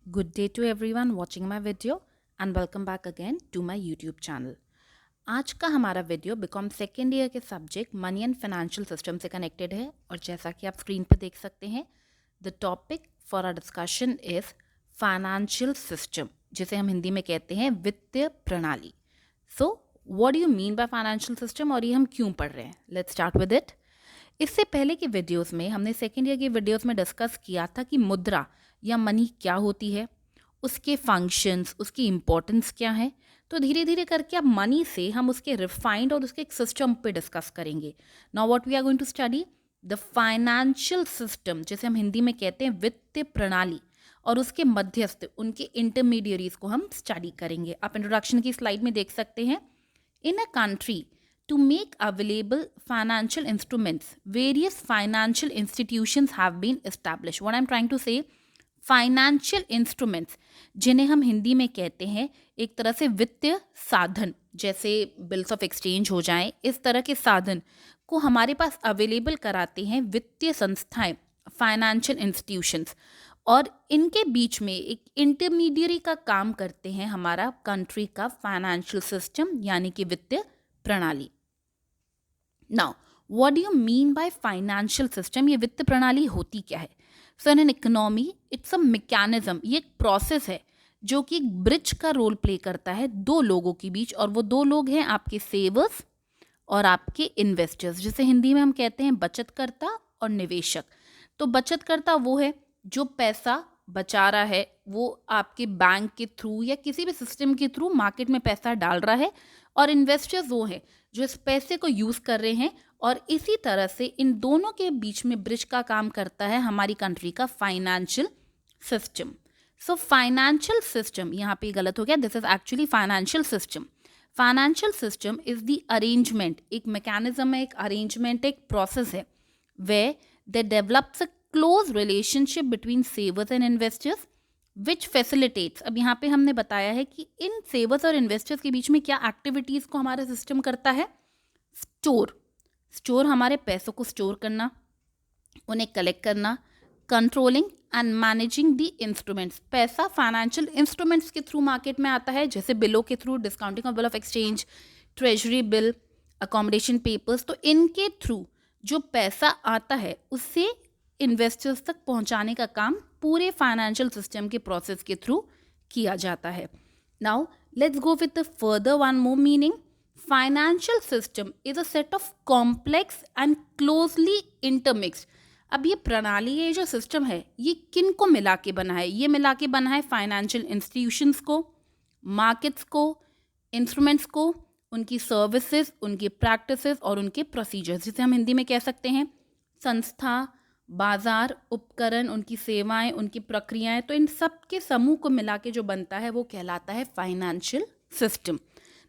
Good day to everyone watching my video and welcome back again to my YouTube channel. आज का हमारा video BCom second year के subject money and financial system से connected है और जैसा कि आप स्क्रीन पर देख सकते हैं the topic for our discussion is financial system, जिसे हम हिंदी में कहते हैं वित्तीय प्रणाली. So what do you mean by financial system और ये हम क्यों पढ़ रहे हैं? Let's start with it. इससे पहले की वीडियोस में हमने सेकेंड ईयर की वीडियोस में डिस्कस किया था कि मुद्रा या मनी क्या होती है, उसके फंक्शंस, उसकी इम्पोर्टेंस क्या है. तो धीरे धीरे करके अब मनी से हम उसके रिफाइंड और उसके एक सिस्टम पे डिस्कस करेंगे. Now what we are going to study the financial system, जिसे हम हिंदी में कहते हैं वित्तीय प्रणाली, और उसके मध्यस्थ उनके इंटरमीडियरीज को हम स्टडी करेंगे. आप इंट्रोडक्शन की स्लाइड में देख सकते हैं. In a country, to make available financial instruments, various financial institutions have been established. What I'm trying to say, financial instruments, जिन्हें हम हिंदी में कहते हैं एक तरह से वित्तीय साधन, जैसे बिल्स ऑफ एक्सचेंज हो जाएं, इस तरह के साधन को हमारे पास अवेलेबल कराते हैं वित्तीय संस्थाएं, फाइनेंशियल इंस्टीट्यूशंस, और इनके बीच में एक इंटरमीडियरी का काम करते हैं हमारा कंट्री का फाइनेंशियल सिस्टम यानी कि वित्तीय प्रणाली. Now what do you mean by financial system? ये वित्तीय प्रणाली होती क्या है? So in an economy it's a mechanism, ये एक प्रोसेस है जो कि एक ब्रिज का रोल प्ले करता है दो लोगों के बीच, और वो दो लोग हैं आपके सेवर्स और आपके इन्वेस्टर्स, जिसे हिंदी में हम कहते हैं बचतकर्ता और निवेशक. तो बचतकर्ता वो है जो पैसा बचा रहा है, वो आपके बैंक के थ्रू या किसी भी सिस्टम के थ्रू मार्केट में पैसा डाल रहा है, और इन्वेस्टर्स वो हैं जो इस पैसे को यूज़ कर रहे हैं. और इसी तरह से इन दोनों के बीच में ब्रिज का काम करता है हमारी कंट्री का financial system. So financial system, यहाँ पे गलत हो गया, this is actually financial system. Financial system is the arrangement, एक मैकेनिज्म है, एक अरेंजमेंट, एक प्रोसेस है way they develops a close relationship between savers and investors which facilitates. अब यहाँ पे हमने बताया है कि इन सेवर्स और इन्वेस्टर्स के बीच में क्या एक्टिविटीज़ को हमारा सिस्टम करता है. स्टोर हमारे पैसों को स्टोर करना, उन्हें कलेक्ट करना, controlling and managing the instruments. पैसा फाइनेंशियल इंस्ट्रूमेंट्स के थ्रू मार्केट में आता है, जैसे बिलों के through, discounting of bill of exchange, treasury bill, accommodation papers. तो इनके थ्रू जो पैसा आता है उससे इन्वेस्टर्स तक पहुंचाने का काम पूरे फाइनेंशियल सिस्टम के प्रोसेस के थ्रू किया जाता है. Now let's go with the further one more meaning. Financial system is a set of complex and closely intermixed. अब ये प्रणाली, ये जो सिस्टम है, ये किन को मिला के बना है? ये मिला के बना है फाइनेंशियल इंस्टीट्यूशंस को, मार्केट्स को, इंस्ट्रूमेंट्स को, उनकी सर्विसेज, उनकी प्रैक्टिसेस और उनके प्रोसीजर्स, जिसे हम हिंदी में कह सकते हैं संस्था, बाजार, उपकरण, उनकी सेवाएं, उनकी प्रक्रियाएं. तो इन सब के समूह को मिला के जो बनता है वो कहलाता है financial system.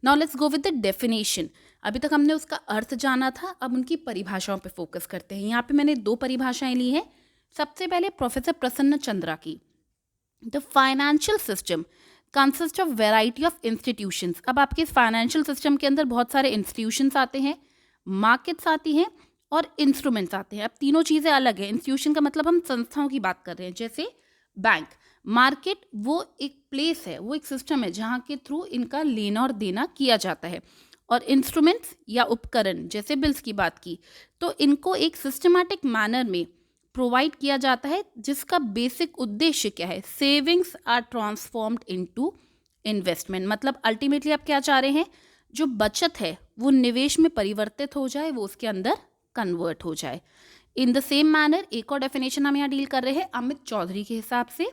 Now let's go with the definition. अभी तक हमने उसका अर्थ जाना था, अब उनकी परिभाषाओं पे फोकस करते हैं. यहाँ पे मैंने दो परिभाषाएं ली हैं. सबसे पहले प्रोफेसर प्रसन्न चंद्रा की. The financial system consist of variety of institutions. अब आपके इस फाइनेंशियल सिस्टम के अंदर बहुत सारे इंस्टीट्यूशंस आते हैं, मार्केट्स आती हैं और इंस्ट्रूमेंट्स आते हैं. अब तीनों चीज़ें अलग हैं. इंस्टीट्यूशन का मतलब हम संस्थाओं की बात कर रहे हैं, जैसे बैंक. मार्केट वो एक प्लेस है, वो एक सिस्टम है जहाँ के थ्रू इनका लेना और देना किया जाता है. और इंस्ट्रूमेंट्स या उपकरण, जैसे बिल्स की बात की, तो इनको एक सिस्टमैटिक मैनर में प्रोवाइड किया जाता है, जिसका बेसिक उद्देश्य क्या है? Savings are transformed into investment. मतलब अल्टीमेटली आप क्या चाह रहे हैं? जो बचत है वो निवेश में परिवर्तित हो जाए, वो उसके अंदर कन्वर्ट हो जाए. इन द सेम मैनर एक और डेफिनेशन हम यहाँ डील कर रहे हैं अमित चौधरी के हिसाब से.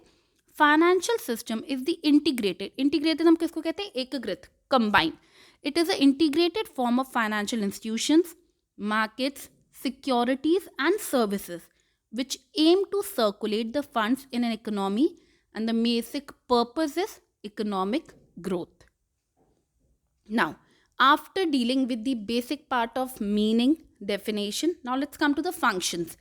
Financial system is the integrated. Integrated हम किसको कहते हैं? एकीकृत, combine. It is a integrated form of financial institutions, markets, securities and services which aim to circulate the funds in an economy, and the basic purpose is economic growth. Now, after dealing with the basic part of meaning, definition, now let's come to the functions.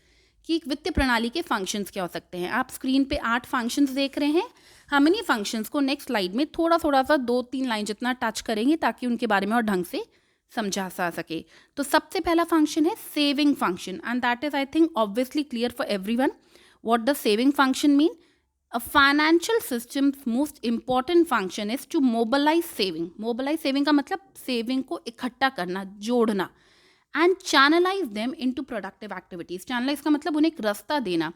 कि एक वित्तीय प्रणाली के functions क्या हो सकते हैं. आप स्क्रीन पे 8 फंक्शंस देख रहे हैं. हम इन्हीं फंक्शंस को नेक्स्ट स्लाइड में थोड़ा थोड़ा सा 2-3 लाइन जितना टच करेंगे, ताकि उनके बारे में और ढंग से समझा सके. तो सबसे पहला फंक्शन है saving function, and that is I think obviously clear for everyone. What does saving function mean? A financial system's most important function is to mobilize saving. Mobilize saving का मतलब saving को इकट्ठा करना, जोड़ना, and channelize them into productive activities. Channelize का मतलब उन्हें एक रास्ता देना,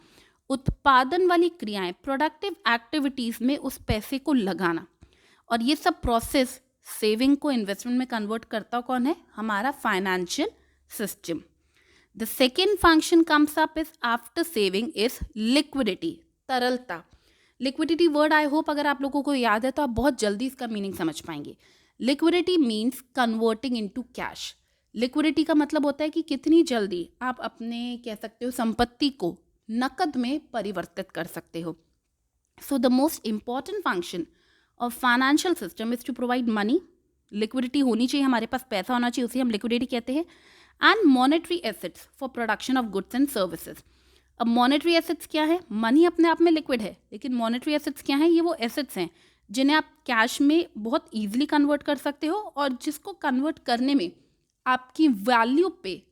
उत्पादन वाली क्रियाएं, प्रोडक्टिव एक्टिविटीज में उस पैसे को लगाना. और ये सब प्रोसेस सेविंग को इन्वेस्टमेंट में कन्वर्ट करता कौन है? हमारा financial system. The second function comes up is after saving is liquidity, तरलता. लिक्विडिटी वर्ड आई होप अगर आप लोगों को याद है तो आप बहुत जल्दी इसका मीनिंग समझ पाएंगे. Liquidity means converting into cash. Liquidity का मतलब होता है कि कितनी जल्दी आप अपने कह सकते हो संपत्ति को नकद में परिवर्तित कर सकते हो. So the most important function of financial system is to provide money. Liquidity होनी चाहिए, हमारे पास पैसा होना चाहिए, उसे हम लिक्विडिटी कहते हैं. And monetary assets for production of goods and services. अब मॉनेटरी एसेट्स क्या है? मनी अपने आप में लिक्विड है, लेकिन मॉनेटरी एसेट्स क्या है? ये वो एसेट्स हैं जिन्हें आप कैश में बहुत ईजिली कन्वर्ट कर सकते हो और जिसको कन्वर्ट करने में आपकी वैल्यू पे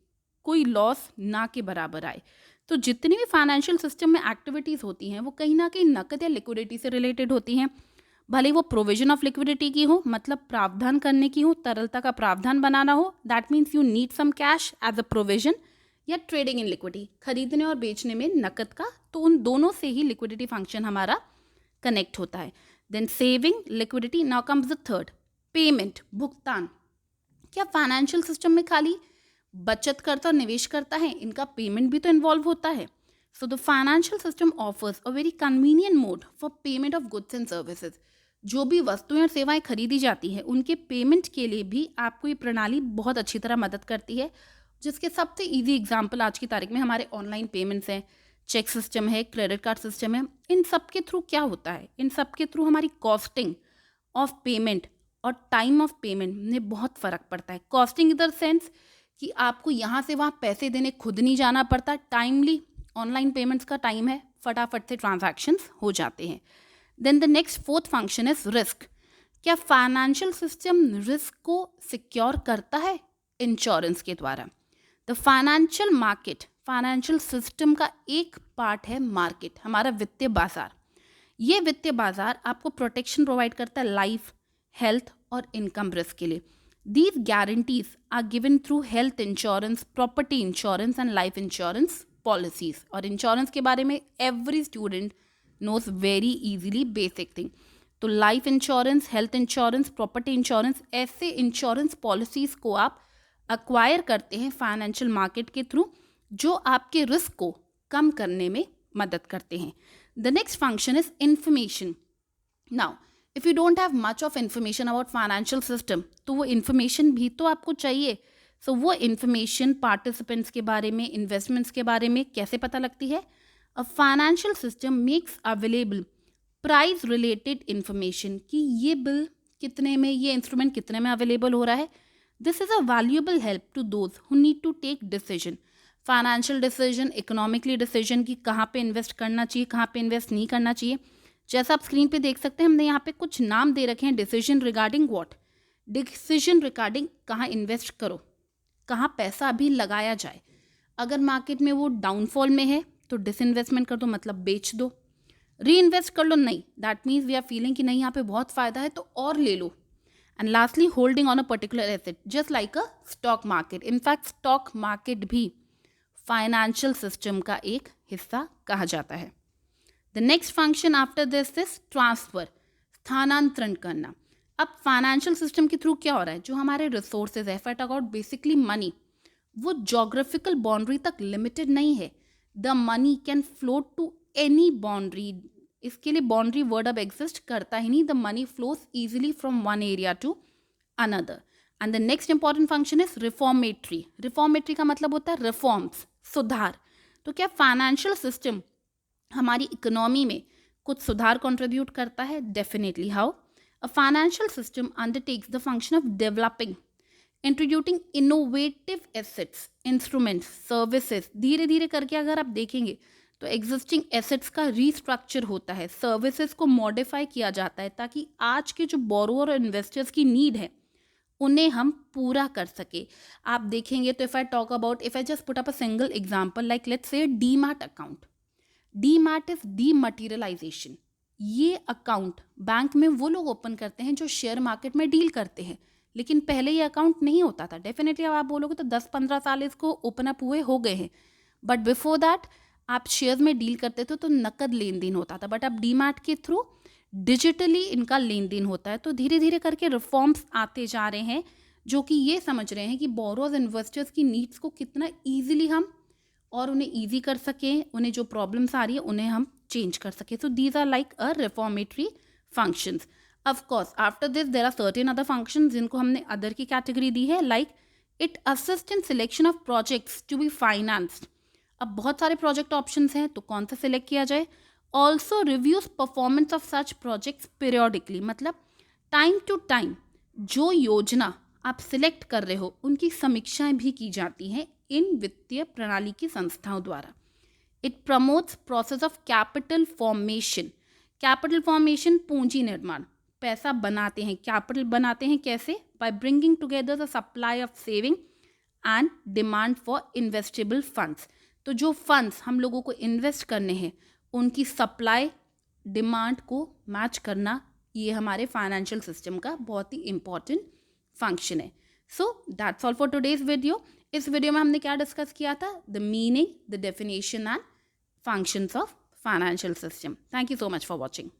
कोई लॉस ना के बराबर आए. तो जितनी भी फाइनेंशियल सिस्टम में एक्टिविटीज़ होती हैं वो कहीं ना कहीं नकद या लिक्विडिटी से रिलेटेड होती हैं. भले वो प्रोविजन ऑफ लिक्विडिटी की हो, मतलब प्रावधान करने की हो, तरलता का प्रावधान बनाना हो, that means you need some cash as a provision, या ट्रेडिंग इन लिक्विडिटी, खरीदने और बेचने में नकद का. तो उन दोनों से ही लिक्विडिटी फंक्शन हमारा कनेक्ट होता है. Then saving, liquidity. Now comes the third, payment, भुगतान. क्या फाइनेंशियल सिस्टम में खाली बचत करता और निवेश करता है? इनका पेमेंट भी तो इन्वॉल्व होता है. So the financial system offers a very convenient mode for payment of goods and services. जो भी वस्तुएं और सेवाएं खरीदी जाती हैं उनके पेमेंट के लिए भी आपको ये प्रणाली बहुत अच्छी तरह मदद करती है, जिसके सबसे इजी एग्जांपल आज की तारीख में हमारे ऑनलाइन पेमेंट्स हैं, चेक सिस्टम है, क्रेडिट कार्ड सिस्टम है. इन सब के थ्रू क्या होता है? इन सब के थ्रू हमारी कॉस्टिंग ऑफ पेमेंट और टाइम ऑफ पेमेंट में बहुत फ़र्क पड़ता है. कॉस्टिंग इन द सेंस कि आपको यहाँ से वहाँ पैसे देने खुद नहीं जाना पड़ता, टाइमली ऑनलाइन पेमेंट्स का टाइम है, फटाफट से ट्रांजैक्शंस हो जाते हैं. Then the next fourth function is risk. क्या फाइनेंशियल सिस्टम रिस्क को सिक्योर करता है? इंश्योरेंस के द्वारा. The financial market, financial system का एक पार्ट है मार्केट, हमारा वित्तीय बाजार. ये वित्तीय बाजार आपको प्रोटेक्शन प्रोवाइड करता है लाइफ, हेल्थ और इनकम रिस्क के लिए. These guarantees are given through health insurance, property insurance and life insurance policies. और इंश्योरेंस के बारे में every student knows very easily basic thing. तो life insurance, health insurance, property insurance, ऐसे insurance policies को आप अक्वायर करते हैं फाइनेंशियल मार्केट के थ्रू, जो आपके रिस्क को कम करने में मदद करते हैं. The next function is information. Now if you don't have much of information about financial system, तो वो इन्फॉर्मेशन भी तो आपको चाहिए. सो वो इन्फॉर्मेशन पार्टिसिपेंट्स के बारे में, इन्वेस्टमेंट्स के बारे में कैसे पता लगती है? A financial system makes available price related information कि ये बिल कितने में, ये इंस्ट्रूमेंट कितने में अवेलेबल हो रहा है. This is a valuable help to those who need to take decision, financial decision, economically decision कि कहाँ पे इन्वेस्ट करना चाहिए, कहाँ पे इन्वेस्ट नहीं करना चाहिए. जैसा आप स्क्रीन पे देख सकते हैं, हमने यहाँ पे कुछ नाम दे रखे हैं. Decision regarding what? Decision regarding कहाँ इन्वेस्ट करो, कहाँ पैसा अभी लगाया जाए. अगर मार्केट में वो डाउनफॉल में है तो डिसइन्वेस्टमेंट कर दो, मतलब बेच दो. री इन्वेस्ट कर लो, नहीं, that means we are feeling कि नहीं यहाँ पे बहुत फ़ायदा है तो और ले लो. And lastly holding on a particular asset just like a stock market. In fact stock market भी फाइनेंशियल सिस्टम का एक हिस्सा कहा जाता है. The next function after this is transfer, स्थानांतरण करना. अब फाइनेंशियल सिस्टम के थ्रू क्या हो रहा है? जो हमारे रिसोर्सेज है, if I talk about basically money, वो जोग्राफिकल बाउंड्री तक लिमिटेड नहीं है. The money can float to any boundary. इसके लिए बाउंड्री वर्ड अब एग्जिस्ट करता ही नहीं. The money flows easily from one area to another. And the next important function is reformatory. Reformatory का मतलब होता है रिफॉर्म्स, सुधार. तो क्या फाइनेंशियल सिस्टम हमारी इकोनॉमी में कुछ सुधार कंट्रीब्यूट करता है? Definitely. How? A financial system undertakes the function of developing, introducing innovative assets, instruments, services. धीरे धीरे करके अगर आप देखेंगे तो एग्जिस्टिंग एसेट्स का रीस्ट्रक्चर होता है, सर्विसेज को मॉडिफाई किया जाता है ताकि आज के जो बोरोअर और इन्वेस्टर्स की नीड है उन्हें हम पूरा कर सके. आप देखेंगे तो if I talk about, if I just put up a single example like let's say demat account. Demat is dematerialisation. ये अकाउंट बैंक में वो लोग ओपन करते हैं जो शेयर मार्केट में डील करते हैं, लेकिन पहले ये अकाउंट नहीं होता था। डेफिनेटली अब आप बोलोगे तो 10-15 साल इसको ओपन अप हुए हो गए हैं, बट बिफोर दैट आप शेयर्स में डील करते थे तो नकद लेन देन होता था, बट अब डीमैट के थ्रू डिजिटली इनका लेन देन होता है। तो धीरे धीरे करके रिफॉर्म्स आते जा रहे हैं जो कि ये समझ रहे हैं कि बोरोज इन्वेस्टर्स की नीड्स को कितना ईजिली हम और उन्हें ईजी कर सकें, उन्हें जो प्रॉब्लम्स आ रही है उन्हें हम चेंज कर सकें। So these are like a reformatory functions. Of course after this there are certain other functions जिनको हमने अदर की कैटेगरी दी है, like it assist in selection of projects to be financed. अब बहुत सारे प्रोजेक्ट ऑप्शंस हैं तो कौन सा सिलेक्ट किया जाए। Also reviews performance of such projects periodically, मतलब टाइम टू टाइम जो योजना आप सिलेक्ट कर रहे हो उनकी समीक्षाएं भी की जाती हैं इन वित्तीय प्रणाली की संस्थाओं द्वारा। It promotes process of capital formation. Capital formation पूंजी निर्माण, पैसा बनाते हैं, कैपिटल बनाते हैं कैसे? By bringing together the supply of saving and demand for investable funds. तो जो फंड्स हम लोगों को इन्वेस्ट करने हैं उनकी सप्लाई डिमांड को मैच करना, ये हमारे फाइनेंशियल सिस्टम का बहुत ही इंपॉर्टेंट फंक्शन है। So that's all for today's video. इस वीडियो में हमने क्या डिस्कस किया था? The meaning, the definition and functions of financial system. Thank you so much for watching.